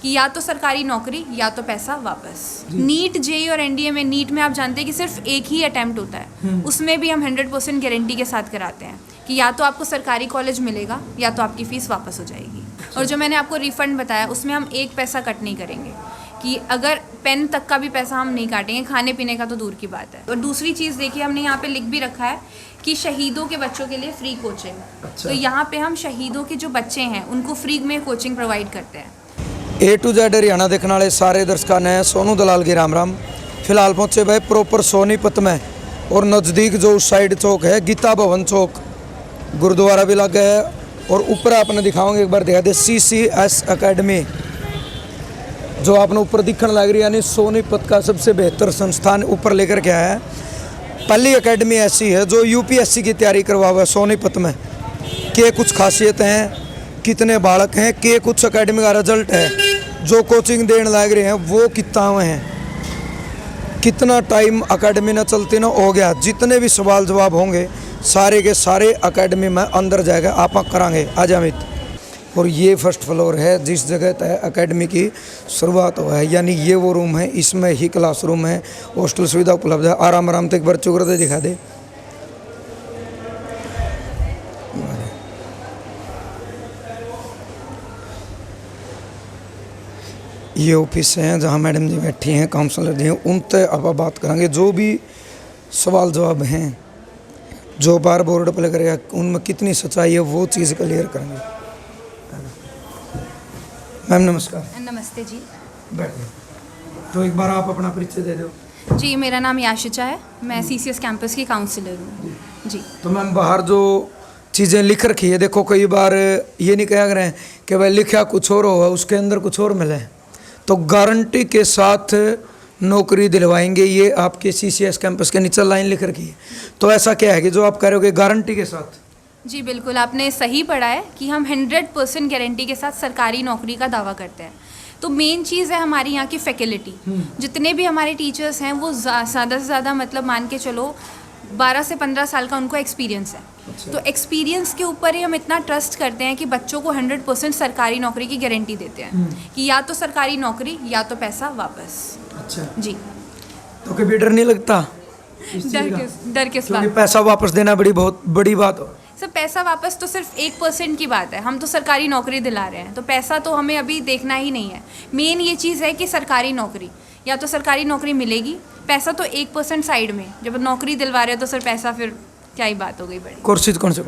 कि या तो सरकारी नौकरी या तो पैसा वापस। नीट, जेई और एनडीए में, नीट में आप जानते हैं कि सिर्फ एक ही अटैम्प्ट होता है, उसमें भी हम 100% गारंटी के साथ कराते हैं कि या तो आपको सरकारी कॉलेज मिलेगा या तो आपकी फ़ीस वापस हो जाएगी। और जो मैंने आपको रिफ़ंड बताया उसमें हम एक पैसा कट नहीं करेंगे, कि अगर पेन तक का भी पैसा हम नहीं काटेंगे, खाने पीने का तो दूर की बात है। और दूसरी चीज़ देखिए, हमने यहाँ पे लिख भी रखा है कि शहीदों के बच्चों के लिए फ्री कोचिंग। तो यहाँ पे हम शहीदों के जो बच्चे हैं उनको फ्री में कोचिंग प्रोवाइड करते हैं। A to Z हरियाणा देखने वाले सारे दर्शकों ने सोनू दलाल की राम राम। फिलहाल पहुँचे भाई प्रॉपर सोनीपत में, और नज़दीक जो उस साइड चौक है गीता भवन चौक, गुरुद्वारा भी लगा है, और ऊपर आपने दिखाऊंगे एक बार दिखा दे CCS अकेडमी, जो आपने ऊपर दिखने लग रही है, यानी सोनीपत का सबसे बेहतर संस्थान ऊपर लेकर के आया है। पहली अकेडमी ऐसी है जो UPSC की तैयारी करवा हुआ है सोनीपत में। के कुछ खासियतें हैं, कितने बालक हैं, के कुछ अकेडमी का रिजल्ट है, जो कोचिंग देने लग रहे हैं वो किताबें हैं, कितना टाइम अकेडमी न चलती ना हो गया। जितने भी सवाल जवाब होंगे सारे के सारे अकेडमी में अंदर जाएगा, आप करांगे आजामित। और ये फर्स्ट फ्लोर है जिस जगह तय अकेडमी की शुरुआत हुआ है, यानी ये वो रूम है, इसमें ही क्लासरूम है, हॉस्टल सुविधा उपलब्ध है। आराम आराम तक बार चुकर दे दिखा दे। ये ऑफिस है जहाँ मैडम जी बैठी हैं, काउंसलर जी हैं, उनसे अब बात करेंगे। जो भी सवाल जवाब हैं, जो बार बोर्ड पर लग रहा है, उनमें कितनी सच्चाई है वो चीज़ क्लियर करेंगे। मैम नमस्कार। नमस्ते जी। बैठिए। तो एक बार आप अपना परिचय दे दो। जी, मेरा नाम याशिचा है, मैं CCS कैंपस की काउंसलर हूँ जी। तो मैम बाहर जो चीज़ें लिख रखी है, देखो कई बार ये नहीं कहा करें कि भाई लिखा कुछ और होगा उसके अंदर कुछ और मिले, तो गारंटी के साथ नौकरी दिलवाएंगे, ये आपके CCS कैंपस के नीचे लाइन लिख रखी है। तो ऐसा क्या है कि जो आप कह रहे हो कि गारंटी के साथ? जी बिल्कुल, आपने सही पढ़ा है कि हम 100% गारंटी के साथ सरकारी नौकरी का दावा करते हैं। तो मेन चीज़ है हमारी यहाँ की फैकल्टी। जितने भी हमारे टीचर्स हैं वो ज़्यादा से ज़्यादा, मतलब मान के चलो 12 से 15 साल का उनको एक्सपीरियंस है। अच्छा। तो एक्सपीरियंस के ऊपर ही हम इतना ट्रस्ट करते हैं कि बच्चों को 100% सरकारी नौकरी की गारंटी देते हैं कि या तो सरकारी नौकरी या तो पैसा वापस। अच्छा जी। तो कभी डर नहीं लगता? डर किस बात? पैसा वापस देना बहुत बड़ी बात हो। सर पैसा वापस तो सिर्फ 1% की बात है, हम तो सरकारी नौकरी दिला रहे हैं, तो पैसा तो हमें अभी देखना ही नहीं है। मेन ये चीज़ है कि सरकारी नौकरी, या तो सरकारी नौकरी मिलेगी, पैसा तो 1% साइड में, जब नौकरी दिलवा रहे हो तो सर पैसा फिर क्या ही बात हो गई बड़ी। कोर्सेज कौन से?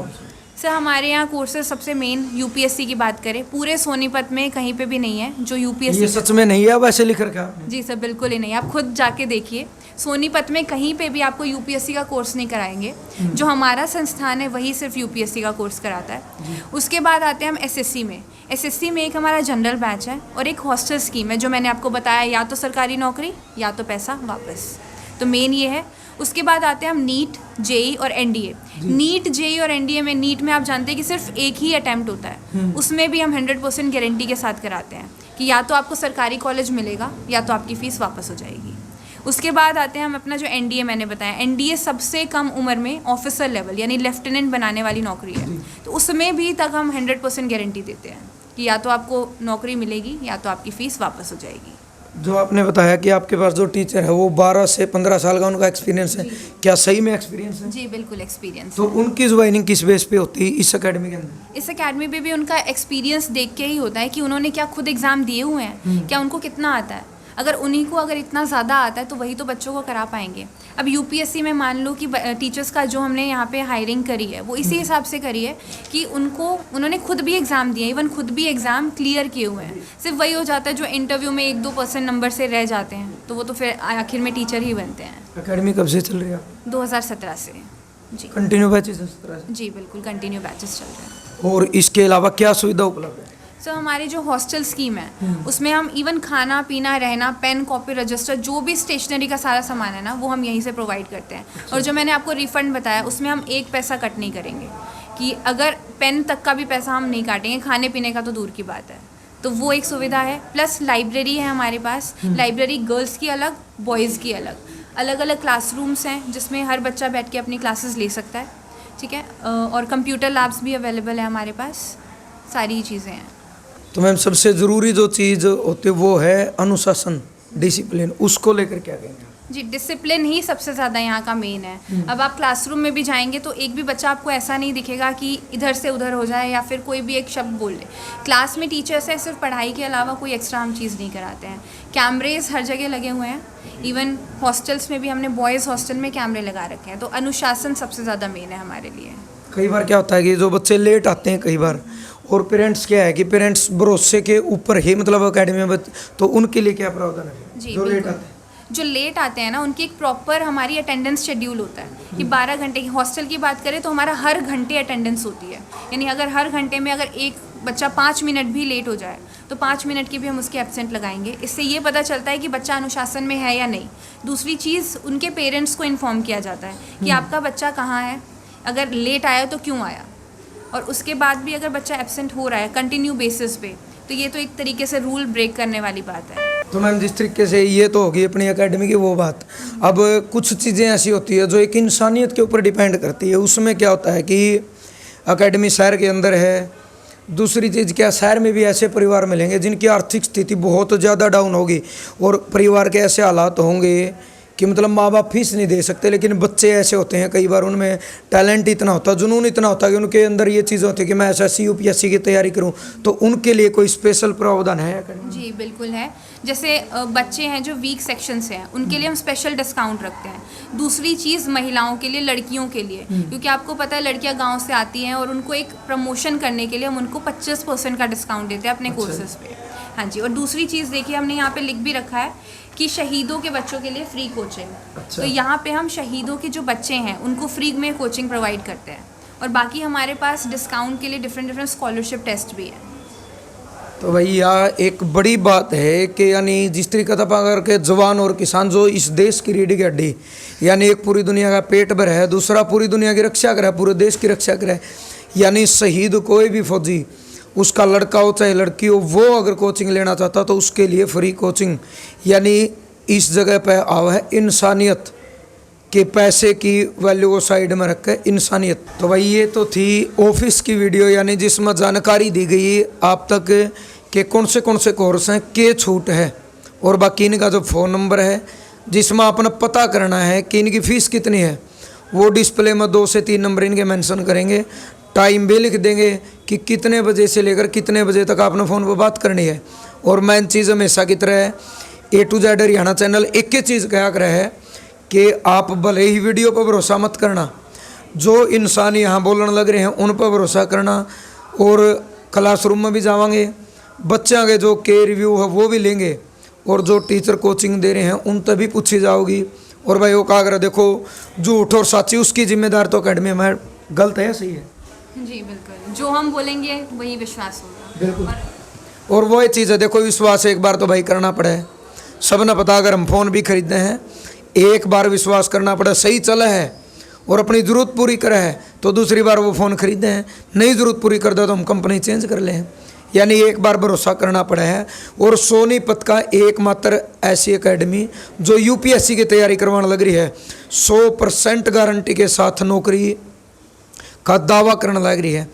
सर हमारे यहाँ कोर्सेज सबसे मेन UPSC की बात करें, पूरे सोनीपत में कहीं पे भी नहीं है जो UPSC। ये सच में नहीं है वैसे लिख रखा? जी सर बिल्कुल ही नहीं, आप खुद जाके देखिए, सोनीपत में कहीं पे भी आपको UPSC का कोर्स नहीं कराएंगे। जो हमारा संस्थान है वही सिर्फ UPSC का कोर्स कराता है। उसके बाद आते हैं हम SSC में। SSC में एक हमारा जनरल बैच है और एक हॉस्टल स्कीम है, जो मैंने आपको बताया, या तो सरकारी नौकरी या तो पैसा वापस। तो मेन ये है। उसके बाद आते हैं हम नीट, जेई और एनडीए। नीट, जेई और एनडीए में, नीट में आप जानते हैं कि सिर्फ एक ही अटैम्प्ट होता है, उसमें भी हम 100% गारंटी के साथ कराते हैं कि या तो आपको सरकारी कॉलेज मिलेगा या तो आपकी फ़ीस वापस हो जाएगी। उसके बाद आते हैं हम अपना जो एनडीए मैंने बताया, एनडीए सबसे कम उम्र में ऑफिसर लेवल यानी लेफ्टिनेंट बनाने वाली नौकरी है। तो उसमें भी तक हम 100% गारंटी देते हैं कि या तो आपको नौकरी मिलेगी या तो आपकी फ़ीस वापस हो जाएगी। जो आपने बताया कि आपके पास जो टीचर है वो 12 से 15 साल का उनका एक्सपीरियंस है, क्या सही में एक्सपीरियंस है? जी बिल्कुल एक्सपीरियंस। तो उनकी ज्वाइनिंग किस बेस पे होती है इस अकेडमी के अंदर? इस अकेडमी पे भी उनका एक्सपीरियंस देख के ही होता है कि उन्होंने क्या खुद एग्ज़ाम दिए हुए हैं, क्या उनको कितना आता है। अगर उन्हीं को अगर इतना ज़्यादा आता है तो वही तो बच्चों को करा पाएंगे। अब UPSC में मान लो कि टीचर्स का जो हमने यहाँ पे हायरिंग करी है वो इसी हिसाब से करी है कि उन्होंने खुद भी एग्ज़ाम दिए, इवन खुद भी एग्ज़ाम क्लियर किए हुए हैं। सिर्फ वही हो जाता है जो इंटरव्यू में 1-2% नंबर से रह जाते हैं, तो वो तो फिर आखिर में टीचर ही बनते हैं। अकेडमी कब से चल रही है? 2017 से। जी कंटिन्यू बैचेस? जी बिल्कुल कंटिन्यू बैचेस चल रहे हैं। और इसके अलावा क्या सुविधा उपलब्ध है? सर हमारी जो हॉस्टल स्कीम है उसमें हम इवन खाना पीना, रहना, पेन, कॉपी, रजिस्टर, जो भी स्टेशनरी का सारा सामान है ना वो हम यहीं से प्रोवाइड करते हैं। और जो मैंने आपको रिफ़ंड बताया उसमें हम एक पैसा कट नहीं करेंगे, कि अगर पेन तक का भी पैसा हम नहीं काटेंगे, खाने पीने का तो दूर की बात है। तो वो एक सुविधा है। प्लस लाइब्रेरी है हमारे पास, लाइब्रेरी गर्ल्स की अलग, बॉयज़ की अलग, अलग अलग क्लासरूम्स हैं जिसमें हर बच्चा बैठ के अपनी क्लासेस ले सकता है, ठीक है। और कंप्यूटर लैब्स भी अवेलेबल है हमारे पास, सारी चीज़ें हैं। तो मैम सबसे ज़रूरी जो चीज़ होती है वो है अनुशासन, डिसिप्लिन, उसको लेकर क्या कहेंगे? जी, डिसिप्लिन ही सबसे ज़्यादा यहाँ का मेन है। अब आप क्लासरूम में भी जाएंगे तो एक भी बच्चा आपको ऐसा नहीं दिखेगा कि इधर से उधर हो जाए या फिर कोई भी एक शब्द बोल ले। क्लास में टीचर्स है, सिर्फ पढ़ाई के अलावा कोई एक्स्ट्रा हम चीज़ नहीं कराते हैं। कैमरेज हर जगह लगे हुए हैं, इवन हॉस्टल्स में भी हमने बॉयज़ हॉस्टल में कैमरे लगा रखे हैं। तो अनुशासन सबसे ज़्यादा मेन है हमारे लिए। कई बार क्या होता है कि जो बच्चे लेट आते हैं कई बार, और पेरेंट्स क्या है कि पेरेंट्स भरोसे के ऊपर ही मतलब अकेडमी में, तो उनके लिए क्या प्रावधान है जी, जो लेट बिल्कुल। आते हैं? जो लेट आते हैं ना, उनकी एक प्रॉपर हमारी अटेंडेंस शेड्यूल होता है कि 12 घंटे की। हॉस्टल की बात करें तो हमारा हर घंटे अटेंडेंस होती है, यानी अगर हर घंटे में अगर एक बच्चा 5 मिनट भी लेट हो जाए तो 5 मिनट की भी हम उसके एब्सेंट लगाएंगे। इससे ये पता चलता है कि बच्चा अनुशासन में है या नहीं। दूसरी चीज़, उनके पेरेंट्स को इन्फॉर्म किया जाता है कि आपका बच्चा कहाँ है, अगर लेट आया तो क्यों आया, और उसके बाद भी अगर बच्चा एब्सेंट हो रहा है कंटिन्यू बेसिस पे, तो ये तो एक तरीके से रूल ब्रेक करने वाली बात है। तो मैम जिस तरीके से ये तो होगी अपनी एकेडमी की वो बात, अब कुछ चीज़ें ऐसी होती है जो एक इंसानियत के ऊपर डिपेंड करती है। उसमें क्या होता है कि एकेडमी शहर के अंदर है। दूसरी चीज़ क्या, शहर में भी ऐसे परिवार मिलेंगे जिनकी आर्थिक स्थिति बहुत ज़्यादा डाउन होगी और परिवार के ऐसे हालात होंगे कि मतलब माँ बाप फीस नहीं दे सकते, लेकिन बच्चे ऐसे होते हैं कई बार उनमें टैलेंट इतना होता है, जुनून इतना होता है कि उनके अंदर ये चीज़ होती है कि मैं SSC UPSC की तैयारी करूं। तो उनके लिए कोई स्पेशल प्रावधान है? जी बिल्कुल है। जैसे बच्चे हैं जो वीक सेक्शन से हैं, उनके लिए हम स्पेशल डिस्काउंट रखते हैं। दूसरी चीज़, महिलाओं के लिए, लड़कियों के लिए, क्योंकि आपको पता है लड़कियां गांव से आती हैं और उनको एक प्रमोशन करने के लिए हम उनको 25% का डिस्काउंट देते हैं अपने कोर्सेज पे। हाँ जी। और दूसरी चीज़ देखिए, हमने यहाँ पे लिख भी रखा है कि शहीदों के बच्चों के लिए फ्री कोचिंग। तो यहाँ पे हम शहीदों के जो बच्चे हैं उनको फ्री में कोचिंग प्रोवाइड करते हैं, और बाकी हमारे पास डिस्काउंट के लिए डिफरेंट स्कॉलरशिप टेस्ट भी है। तो भैया एक बड़ी बात है कि यानी जिस तरीके से अगर के जवान और किसान जो इस देश की रीढ़ की हड्डी, यानी एक पूरी दुनिया का पेट भर है, दूसरा पूरी दुनिया की रक्षा करे, पूरे देश की रक्षा करे, यानी शहीद कोई भी फौजी, उसका लड़का हो चाहे लड़की हो, वो अगर कोचिंग लेना चाहता तो उसके लिए फ्री कोचिंग। यानी इस जगह पे आवा है इंसानियत के, पैसे की वैल्यू को साइड में रख के इंसानियत। तो भाई ये तो थी ऑफिस की वीडियो, यानी जिसमें जानकारी दी गई आप तक कि कौन से कोर्स हैं, के छूट है, और बाकी इनका जो फ़ोन नंबर है जिसमें अपना पता करना है कि इनकी फ़ीस कितनी है, वो डिस्प्ले में 2 से 3 नंबर इनके मेंशन करेंगे। टाइम भी लिख देंगे कि कितने बजे से लेकर कितने बजे तक आपने फ़ोन पर बात करनी है। और मेन चीज़ हमेशा की तरह A to Z Haryana channel एक ही चीज़ कहा कर है कि आप भले ही वीडियो पर भरोसा मत करना, जो इंसान यहाँ बोलने लग रहे हैं उन पर भरोसा करना। और क्लासरूम में भी जावांगे, बच्चों के जो के रिव्यू है वो भी लेंगे, और जो टीचर कोचिंग दे रहे हैं उन तक भी पूछी जाओगी। और भाई वो कहा कर देखो, झूठ और सच्ची उसकी जिम्मेदार तो अकेडमी में, गलत है सही है? जी बिल्कुल, जो हम बोलेंगे वही विश्वास होगा। बिल्कुल। और वो ये चीज़ है, देखो विश्वास एक बार तो भाई करना पड़े, सब ना पता। अगर हम फ़ोन भी खरीदते हैं एक बार विश्वास करना पड़े, सही चला है और अपनी ज़रूरत पूरी करे है तो दूसरी बार वो फ़ोन खरीदते हैं, नई ज़रूरत पूरी कर दे तो हम कंपनी चेंज कर लें। यानी एक बार भरोसा करना पड़ा है। और सोनीपत का एकमात्र ऐसी एकेडमी जो UPSC की तैयारी करवाने लग रही है, 100% गारंटी के साथ नौकरी का दावा करने लग रही है।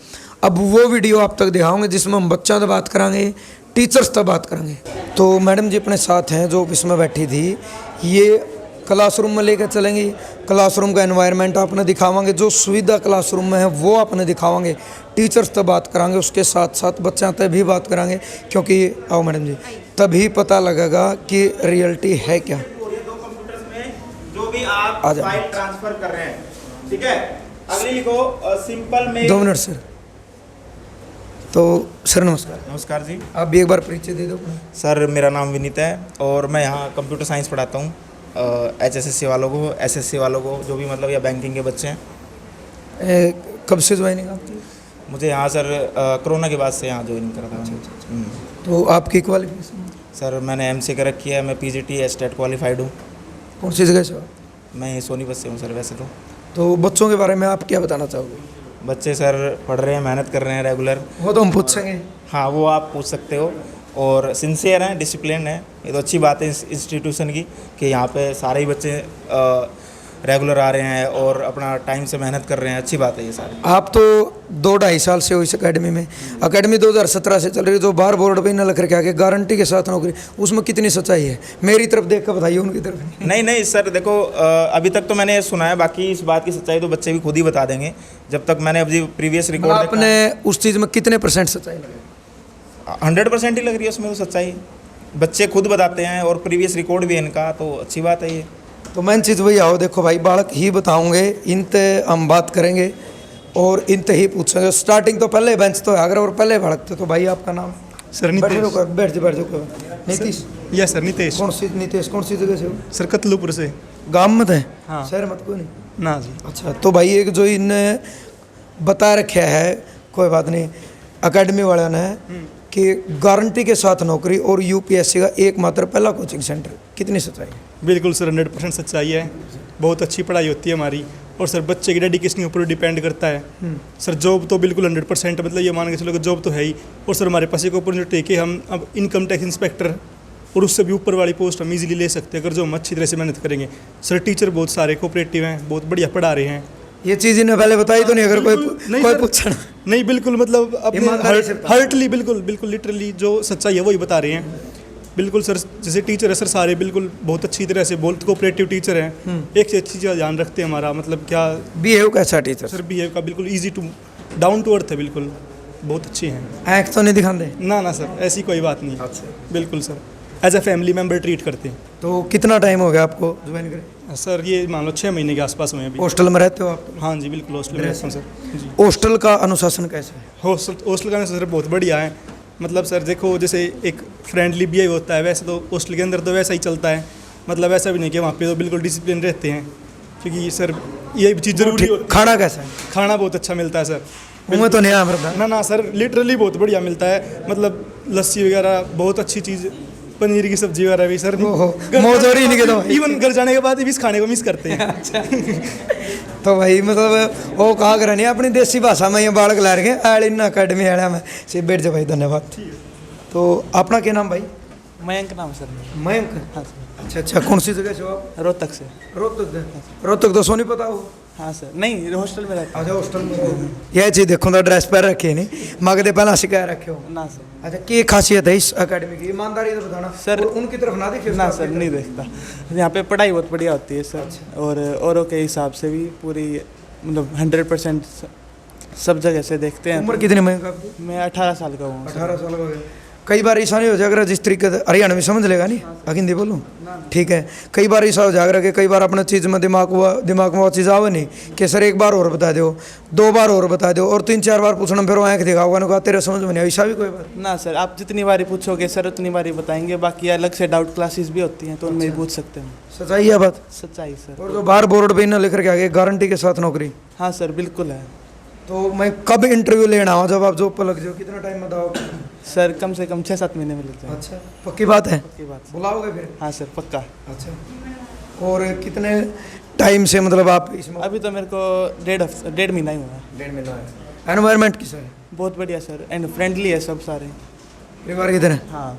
अब वो वीडियो आप तक दिखाओगे जिसमें हम बच्चों से बात करांगे, टीचर्स से बात करेंगे। तो मैडम जी अपने साथ हैं जो ऑफिस में बैठी थी, ये क्लासरूम में लेकर चलेंगी, क्लासरूम का एनवायरनमेंट आपने दिखावांगे, जो सुविधा क्लासरूम में है वो आपने दिखावांगे, टीचर्स से बात करांगे, उसके साथ साथ बच्चों से भी बात करांगे, क्योंकि आओ मैडम जी, तभी पता लगेगा कि रियलिटी है क्या। जो भी आप फाइल ट्रांसफर कर रहे हैं, ठीक है, अगली लिखो सिंपल में। 2 मिनट सर। तो सर नमस्कार। नमस्कार जी। आप भी एक बार परिचय दे दो। सर मेरा नाम विनीत है और मैं यहाँ कंप्यूटर साइंस पढ़ाता हूँ HSSC वालों को, SSC वालों को, जो भी मतलब या बैंकिंग के बच्चे हैं। कब से ज्वाइनिंग आपकी? मुझे यहाँ सर कोरोना के बाद से यहाँ ज्वाइनिंग करा था। तो आपकी क्वालिफिकेशन? सर मैंने MC कर रखी है, मैं PGT स्टेट क्वालिफाइड हूँ। कौन सी जगह से? मैं सोनीपत से हूँ सर वैसे तो बच्चों के बारे में आप क्या बताना चाहोगे? बच्चे सर पढ़ रहे हैं, मेहनत कर रहे हैं रेगुलर। वो तो हम पूछेंगे। हाँ वो आप पूछ सकते हो, और सिंसियर हैं, डिसिप्लिन है। ये तो अच्छी बात है इस इंस्टीट्यूशन की कि यहाँ पे सारे ही बच्चे रेगुलर आ रहे हैं और अपना टाइम से मेहनत कर रहे हैं, अच्छी बात है ये सारी। आप तो 2-2.5 साल से हो इस एकेडमी में। एकेडमी 2017 से चल रही है, जो बाहर बोर्ड पे न लिख रखे आगे गारंटी के साथ नौकरी, उसमें कितनी सच्चाई है? मेरी तरफ देख कर बताइए, उनकी तरफ नहीं। नहीं नहीं सर, देखो अभी तक तो मैंने सुना है, बाकी इस बात की सच्चाई तो बच्चे भी खुद ही बता देंगे। जब तक मैंने अभी प्रीवियस रिकॉर्ड आपने उस चीज़ में कितने % सच्चाई लगी? 100% ही लग रही है उसमें तो सच्चाई, बच्चे खुद बताते हैं और प्रीवियस रिकॉर्ड भी है इनका, तो अच्छी बात है ये। तो मेन चीज़ वही आओ, देखो भाई बालक ही बताओगे, इनते हम बात करेंगे और इनते ही पूछेंगे। स्टार्टिंग तो पहले बेंच तो है, अगर और पहले बालक थे। तो भाई आपका नाम? सर नीतीश। बैठ जाओ। नीतीश? Yes sir Nitish. नीतीश कौन सी जगह से हो? सर कतलुपुर से। गाँव में थे? हाँ। शहर मत को नहीं? ना जी। अच्छा, तो भाई एक जो इनने बता रखा है, कोई बात नहीं, एकेडमी वाले ने कि गारंटी के साथ नौकरी और यूपीएससी का एकमात्र पहला कोचिंग सेंटर, कितनी सच्चाई है? बिल्कुल सर 100% सच्चाई है। बहुत अच्छी पढ़ाई होती है हमारी, और सर बच्चे की डेडिकेशन के ऊपर डिपेंड करता है। सर जॉब तो बिल्कुल 100%, मतलब ये मान के चलो कि जॉब तो है ही। और सर हमारे पास एक अपॉर्चुनिटी है, हम अब इनकम टैक्स इंस्पेक्टर और उससे भी ऊपर वाली पोस्ट हम इजीली ले सकते हैं, अगर जो हम अच्छी तरह से मेहनत करेंगे। सर टीचर बहुत सारे कोऑपरेटिव हैं, बहुत बढ़िया पढ़ा रहे हैं। ये चीज़ इन्हें पहले बताई तो नहीं? अगर कोई सर, पूछना नहीं बिल्कुल, मतलब ईमानदारी से अपने हार्टली बिल्कुल लिटरली जो सच्चाई है वही बता रहे हैं। बिल्कुल सर, जैसे टीचर है सर सारे बिल्कुल बहुत अच्छी तरह से, बहुत कोऑपरेटिव टीचर हैं, एक से अच्छी चीज़ ध्यान रखते हैं हमारा, मतलब क्या बिहेव कैसा टीचर? सर बिहेव का बिल्कुल easy to down to earth है, बिल्कुल बहुत अच्छे हैं। एक्ट तो नहीं दिखाते? ना सर, ऐसी कोई बात नहीं। बिल्कुल sir, as a family member treat करते हैं। तो कितना टाइम हो गया आपको ज्वाइन करे? सर ये मान लो 6 महीने के आसपास हुए अभी। हॉस्टल में रहते हो आप? हाँ जी बिल्कुल, हॉस्टल में रहता हूँ सर जी। हॉस्टल का अनुशासन कैसा है? हॉस्टल का सर बहुत बढ़िया है। मतलब सर देखो, जैसे एक फ्रेंडली बिहेव होता है, वैसे तो हॉस्टल के अंदर तो वैसा ही चलता है। मतलब ऐसा भी नहीं कि वहाँ पे तो बिल्कुल डिसिप्लिन रहते हैं, क्योंकि सर ये चीज़ जरूरी होती है। खाना कैसा है? खाना बहुत अच्छा मिलता है सर। मुँह तो नहीं आ ना सर, लिटरली बहुत बढ़िया मिलता है। मतलब लस्सी वगैरह बहुत अच्छी चीज़, पनीर की सब्जी वगैरह भी सर मोजोरी नहीं कहता। इवन घर जाने के बाद भी इस खाने को मिस करते हैं। तो भाई मतलब वो कहा कर नहीं, अपनी देसी भाषा में ये बालक ला रहे हैं इन अकेडमी आया में से। बैठ जाओ भाई, धन्यवाद। तो अपना क्या नाम भाई? मयंक नाम सर। मयंक? हाँ सर। अच्छा, कौन सी जगह से हो आप? रोहतक से। रोहतक तो सोनी पता हो? हाँ सर, नहीं हॉस्टल में रहता अच्छा, हॉस्टल में। यह चीज़ देखो तो ड्रेस पहन रखे नहीं, मगदे पहला शिकायत रखे हो ना सर। अच्छा, क्या खासियत है इस अकेडमी की? ईमानदारी से बताना सर, और उनकी तरफ ना देखिए। ना सर, नहीं देखता। यहाँ पे पढ़ाई बहुत बढ़िया होती है सर। और औरों के हिसाब से भी पूरी, मतलब 100% सब जगह से देखते हैं। उम्र कितनी मयंक आपकी? मैं 18 साल का हूँ। 18 साल हो गए। कई बार ऐसा नहीं हो जाएगा, जिस तरीके से हरियाणा में समझ लेगा नहीं, हिंदी बोलूँ ठीक है। कई बार ऐसा हो जाएगा कि कई बार अपने चीज़ में दिमाग में वो चीज़ आवे नहीं कि सर एक बार और बता दो, 2 बार और बता दो, और 3-4 बार पूछना, फिर वो आँख दिखाओगा ना, तेरे समझ में नहीं, ऐसा भी कोई बात? ना सर, आप जितनी बारी पूछोगे सर उतनी बारी बताएंगे। बाकी अलग से डाउट क्लासेस भी होती हैं, तो उनमें भी पूछ सकते हैं। सच्चाई है बात? सच्चाई सर। और जो बाहर बोर्ड पे इन्हें लिख के आगे गारंटी के साथ नौकरी, हाँ सर बिल्कुल है। तो मैं कब इंटरव्यू लेना हो जब आप जॉब पर लग जाओ, कितना टाइम में बताओ? सर कम से कम 6-7 महीने में लगते हैं। अच्छा, पक्की बात है? पक्की बात सर। बुलाओगे फिर? हाँ सर पक्का। अच्छा, और कितने टाइम से मतलब आप इसमें? अभी तो मेरे को 1.5 महीना ही हुआ है। 1.5 महीना है। एनवायरनमेंट कैसा है? बहुत बढ़िया सर, एंड फ्रेंडली है सब सारे। परिवार की तरह? हाँ,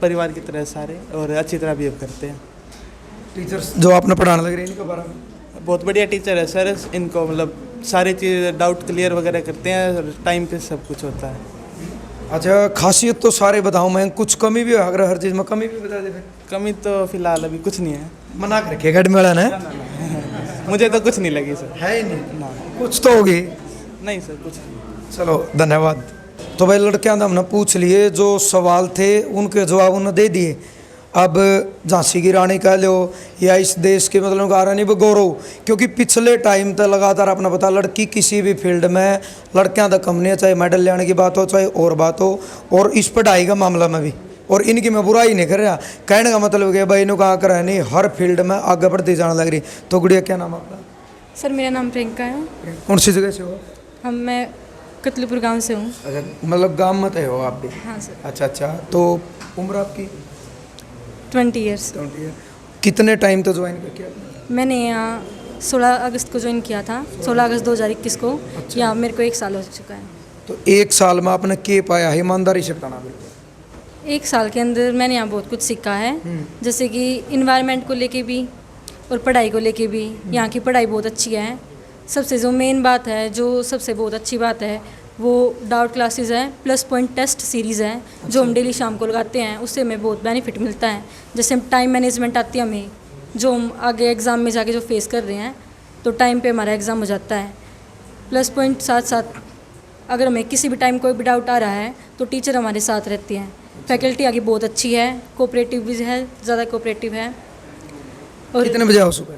परिवार की तरह सारे, और अच्छी तरह बिहेव करते हैं। टीचर्स जो आपने पढ़ाने लग रहे हैं इनके बारे में? बहुत बढ़िया टीचर है सर। इनको मतलब सारी चीज़ डाउट क्लियर वगैरह करते हैं, टाइम पे सब कुछ होता है। अच्छा, खासियत तो सारे बताऊँ मैं, कुछ कमी भी हो अगर हर चीज़ में कमी भी बता दे फिर। कमी तो फिलहाल अभी कुछ नहीं है। मना कर रखे अकेडमी वाला ने? मुझे तो कुछ नहीं लगी सर। है ही नहीं? ना, कुछ तो होगी। नहीं सर कुछ नहीं। चलो धन्यवाद। तो भाई लड़कियां हमने पूछ लिए, जो सवाल थे उनके जवाब उन्होंने दे दिए। अब झांसी की रानी कह लो या इस देश के मतलब का रानी गौरव, क्योंकि पिछले टाइम तक लगातार अपना पता, लड़की किसी भी फील्ड में लड़कियां तक कम नहीं है, चाहे मेडल लेने की बात हो चाहे और बात हो, और इस पढ़ाई का मामला में भी। और इनकी मैं बुराई नहीं कर रहा, कहने का मतलब है भाई इन्हों कहा कर नहीं, हर फील्ड में आगे बढ़ती जाने लग रही। तो गुड़िया क्या नाम आपका? सर मेरा नाम प्रियंका है। कौन सी जगह से हो? मैं कतलुपुर गांव से हूँ। अच्छा, मतलब गाँव में तो हो आप भी? हाँ सर। अच्छा, तो उम्र आपकी? 20 ईयर्स। कितने टाइम तो ज्वाइन कर किया? मैंने यहाँ 16 अगस्त को ज्वाइन किया था, 16 अगस्त 2021 को। अच्छा। यहाँ मेरे को 1 साल हो चुका है। तो 1 साल में आपने क्या पाया है? ईमानदारी से बताना बिल्कुल। 1 साल के अंदर मैंने यहाँ बहुत कुछ सीखा है, जैसे कि इन्वायरमेंट को लेके भी, और पढ़ाई को लेके भी यहाँ की पढ़ाई बहुत अच्छी है। सबसे जो मेन बात है, जो सबसे बहुत अच्छी बात है, वो डाउट क्लासेस है, प्लस पॉइंट टेस्ट सीरीज़ है जो हम डेली शाम को लगाते हैं। उससे हमें बहुत बेनिफिट मिलता है। जैसे हम टाइम मैनेजमेंट आती है हमें, जो हम आगे एग्ज़ाम में जाके जो फेस कर रहे हैं, तो टाइम पे हमारा एग्ज़ाम हो जाता है। प्लस पॉइंट साथ साथ अगर हमें किसी भी टाइम कोई भी डाउट आ रहा है तो टीचर हमारे साथ रहती हैं। फैकल्टी आगे बहुत अच्छी है, कोऑपरेटिव भी है, ज़्यादा कोऑपरेटिव है। और कितने बजे आओ सुबह?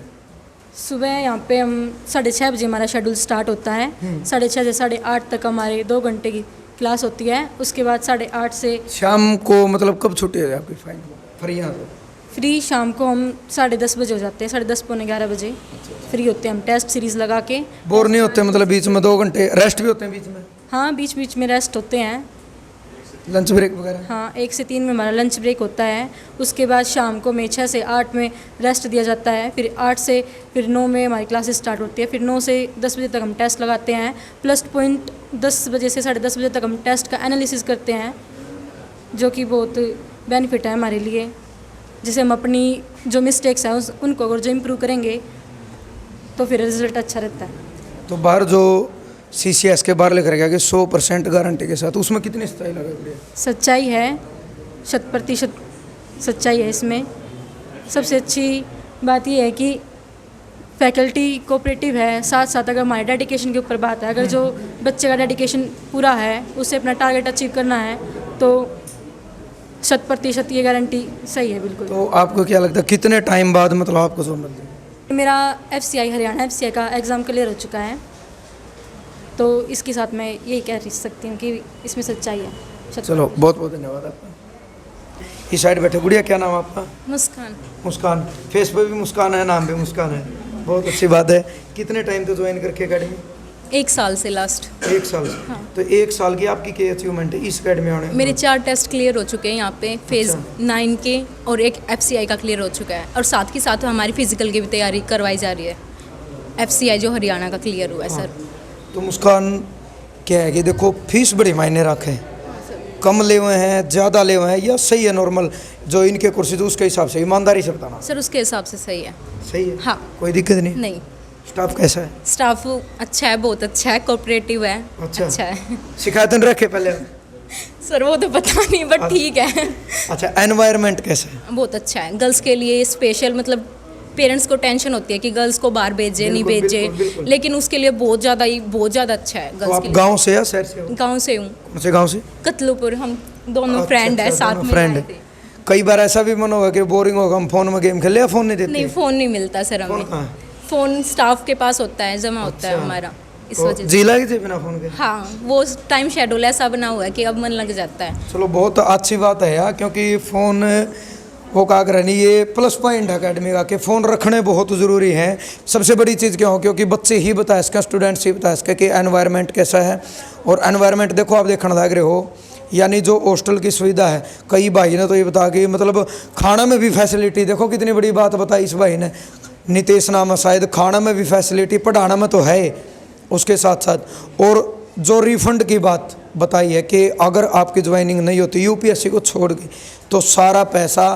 सुबह यहाँ पे हम 6:30 बजे हमारा शेड्यूल स्टार्ट होता है। 6:30 से 8:30 तक हमारे 2 घंटे की क्लास होती है। उसके बाद 8:30 से शाम को मतलब कब छुट्टी है आपकी फाइनल फ्री यहाँ से? फ्री शाम को हम 10:30 बजे हो जाते हैं, 10:30 पौने 11 बजे फ्री होते हैं हम टेस्ट सीरीज़ लगा के। बोर नहीं होते मतलब बीच में 2 घंटे रेस्ट भी होते हैं बीच में? हाँ, बीच बीच में रेस्ट होते हैं। लंच ब्रेक वगैरह? हाँ, 1 से 3 में हमारा लंच ब्रेक होता है। उसके बाद शाम को हमें 6 से 8 में रेस्ट दिया जाता है। फिर 8 से फिर 9 में हमारी क्लासेस स्टार्ट होती है। फिर 9 से 10 बजे तक हम टेस्ट लगाते हैं। प्लस पॉइंट 10 बजे से 10:30 बजे तक हम टेस्ट का एनालिसिस करते हैं, जो कि बहुत बेनिफिट है हमारे लिए। जैसे हम अपनी जो मिस्टेक्स हैं उनको अगर जो इम्प्रूव करेंगे तो फिर रिजल्ट अच्छा रहता है। तो बाहर जो CCS के बाहर लिख रखा है कि 100% गारंटी के साथ, उसमें कितनी सच्चाई लगा रही है? सच्चाई है, 100% सच्चाई है इसमें। सबसे अच्छी बात यह है कि फैकल्टी कोऑपरेटिव है। साथ साथ अगर हमारे डेडिकेशन के ऊपर बात है, अगर जो बच्चे का डेडिकेशन पूरा है, उसे अपना टारगेट अचीव करना है, तो 100% ये गारंटी सही है बिल्कुल। तो आपको क्या लगता है कितने टाइम बाद मतलब आपको जॉब मिलती है? मेरा FCI हरियाणा FCI का एग्ज़ाम क्लियर हो चुका है, तो इसके साथ मैं यही कह सकती हूँ कि इसमें सच्चाई है। चलो बहुत बहुत धन्यवाद आपका। इस साइड बैठे गुड़िया, क्या नाम है आपका? मुस्कान। मुस्कान, फेस पे भी मुस्कान है, नाम भी मुस्कान है, बहुत अच्छी बात है। कितने टाइम से ज्वाइन करके अकेडमी? 1 साल से लास्ट। 1 साल से? हाँ। तो 1 साल की आपकी क्या अचीवमेंट है इस अकेडमी आने में? मेरे 4 टेस्ट क्लियर हो चुके हैं यहाँ पे, फेज़ अच्छा। 9 के, और एक FCI का क्लियर हो चुका है। और साथ ही साथ हमारी फिजिकल की भी तैयारी करवाई जा रही है। FCI जो हरियाणा का क्लियर हुआ है सर। तो मुस्कान क्या है कि देखो फीस बड़ी मायने रखे, कम ले हुए हैं, ज़्यादा ले हुए हैं, या सही है नॉर्मल जो इनके कोर्स है उसके हिसाब से? ईमानदारी से बताना। सर उसके हिसाब से सही है। सही है? हाँ। कोई दिक्कत नहीं? नहीं, स्टाफ कैसा है? स्टाफ अच्छा है, बहुत अच्छा है, कोऑपरेटिव है। अच्छा। है शिकायत नहीं रखे पहले? सर वो तो पता नहीं, बट ठीक है। अच्छा, एनवायरनमेंट कैसा है? बहुत अच्छा है। गर्ल्स के लिए स्पेशल, मतलब पेरेंट्स को टेंशन होती है कि गर्ल्स को बाहर भेजे नहीं बिल्कुल, भेजे, बिल्कुल, बिल्कुल। लेकिन उसके लिए बहुत ज़्यादा अच्छा है तो गर्ल्स आप के लिए। गांव से या शहर से हो? गाँव से हूँ, कौन से गांव से? कतलुपुर। हम दोनों अच्छा, फ्रेंड है, अच्छा, साथ दोनों में फ्रेंड आए है। थे। कई बार ऐसा भी मन होगा कि बोरिंग होगा, हम फोन में गेम खेले, या फोन नहीं देते? नहीं, फ़ोन नहीं मिलता सर फोन हमें। कहाँ है? फ़ोन स्टाफ के पास होता है, जमा होता है अच्छा। हमारा, इस तो वजह से। जी लगे थे बिना फोन के? हाँ, वो टाइम शेड्यूल ऐसा बना हुआ है कि अब मन लग जाता है। चलो बहुत अच्छी बात है यार, क्योंकि फ़ोन वो का कर नहीं, ये प्लस पॉइंट है अकेडमी का कि फ़ोन रखने बहुत ज़रूरी है। सबसे बड़ी चीज़ क्या हो, क्योंकि बच्चे ही बता इसका, स्टूडेंट्स ही बता इसका कि एनवायरनमेंट कैसा है। और एनवायरनमेंट देखो आप देखने लग रहे हो, यानी जो हॉस्टल की सुविधा है, कई भाई ने तो ये बता कि मतलब खाना में भी फैसिलिटी, देखो कितनी बड़ी बात बताई इस भाई ने, नितेश नाम है शायद, खाना में भी फैसिलिटी, पढ़ाना में तो है उसके साथ साथ। और जो रिफंड की बात बताई है कि अगर आपकी ज्वाइनिंग नहीं होती UPSC को छोड़ के, तो सारा पैसा,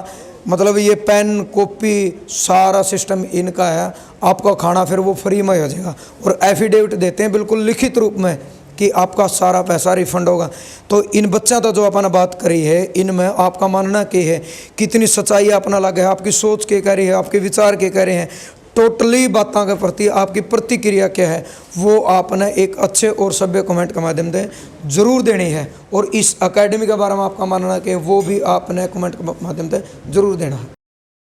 मतलब ये पेन कॉपी सारा सिस्टम इनका है, आपका खाना फिर वो फ्री में हो जाएगा। और एफिडेविट देते हैं बिल्कुल लिखित रूप में कि आपका सारा पैसा रिफंड होगा। तो इन बच्चा तो जो अपन बात करी है, इनमें आपका मानना क्या है, कितनी सच्चाई अपना लगा है, आपकी सोच क्या कह रही है, आपके विचार क्या कह रहे हैं, टोटली बातों के प्रति आपकी प्रतिक्रिया क्या है, वो आपने एक अच्छे और सभ्य कमेंट के माध्यम से जरूर देनी है। और इस अकेडमी के बारे में आपका मानना कि वो भी आपने कमेंट के माध्यम से जरूर देना है।